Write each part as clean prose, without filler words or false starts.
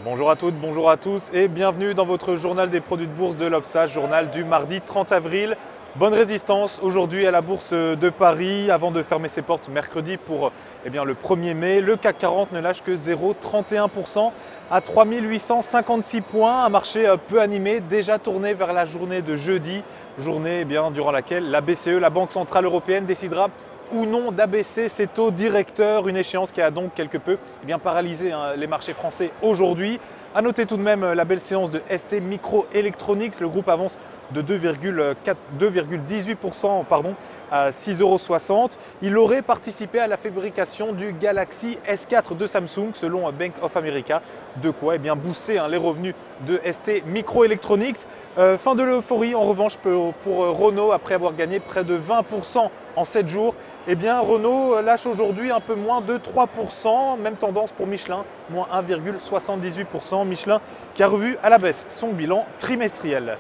Bonjour à toutes, bonjour à tous et bienvenue dans votre journal des produits de bourse de l'Obsa, journal du mardi 30 avril. Bonne résistance aujourd'hui à la bourse de Paris avant de fermer ses portes mercredi pour le 1er mai. Le CAC 40 ne lâche que 0,31% à 3856 points. Un marché peu animé, déjà tourné vers la journée de jeudi, journée durant laquelle la BCE, la Banque Centrale Européenne, décidera ou non d'abaisser ses taux directeurs, une échéance qui a donc quelque peu paralysé les marchés français aujourd'hui. A noter tout de même la belle séance de ST Microelectronics, le groupe avance de 2,18% à 6,60 €. Il aurait participé à la fabrication du Galaxy S4 de Samsung selon Bank of America, de quoi booster les revenus de ST Microelectronics. Fin de l'euphorie en revanche pour Renault après avoir gagné près de 20% en 7 jours. Renault lâche aujourd'hui un peu moins de 3%, même tendance pour Michelin, moins 1,78%. Michelin qui a revu à la baisse son bilan trimestriel.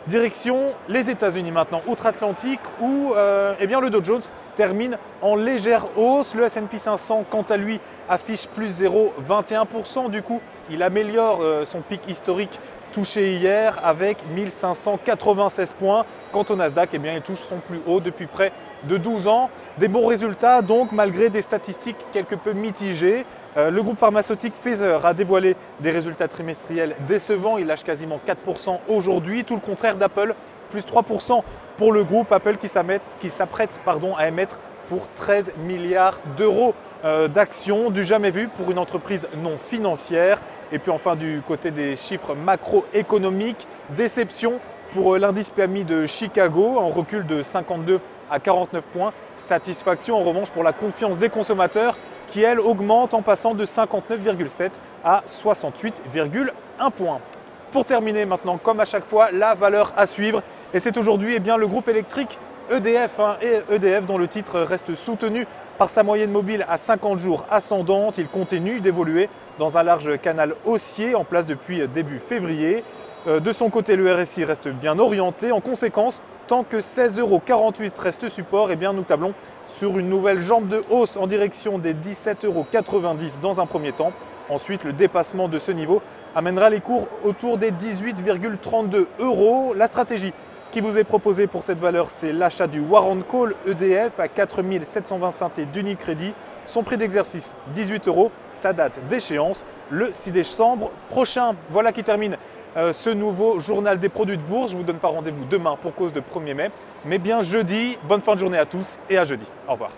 Direction les États-Unis maintenant, outre-Atlantique, où le Dow Jones termine en légère hausse. Le S&P 500, quant à lui, affiche plus 0,21%. Du coup, il améliore son pic historique touché hier avec 1596 points. Quant au Nasdaq, il touche son plus haut depuis près de 12 ans. Des bons résultats donc malgré des statistiques quelque peu mitigées. Le groupe pharmaceutique Pfizer a dévoilé des résultats trimestriels décevants. Il lâche quasiment 4% aujourd'hui. Tout le contraire d'Apple, plus 3% pour le groupe. Apple qui s'apprête à émettre pour 13 milliards d'euros d'actions, du jamais vu pour une entreprise non financière. Et puis enfin du côté des chiffres macroéconomiques, déception pour l'indice PMI de Chicago en recul de 52 à 49 points. Satisfaction en revanche pour la confiance des consommateurs qui elle augmente en passant de 59,7 à 68,1 points. Pour terminer maintenant, comme à chaque fois, la valeur à suivre. Et c'est aujourd'hui le groupe électrique EDF, EDF dont le titre reste soutenu par sa moyenne mobile à 50 jours ascendante. Il continue d'évoluer dans un large canal haussier en place depuis début février. De son côté, le RSI reste bien orienté. En conséquence, tant que 16,48 € reste support, nous tablons sur une nouvelle jambe de hausse en direction des 17,90 € dans un premier temps. Ensuite, le dépassement de ce niveau amènera les cours autour des 18,32 €. La stratégie qui vous est proposée pour cette valeur, c'est l'achat du Warrant Call EDF à 4720 centimes d'Unicredit. Son prix d'exercice, 18 €. Sa date d'échéance, le 6 décembre prochain. Voilà qui termine ce nouveau journal des produits de bourse. Je ne vous donne pas rendez-vous demain pour cause de 1er mai, mais bien jeudi. Bonne fin de journée à tous et à jeudi. Au revoir.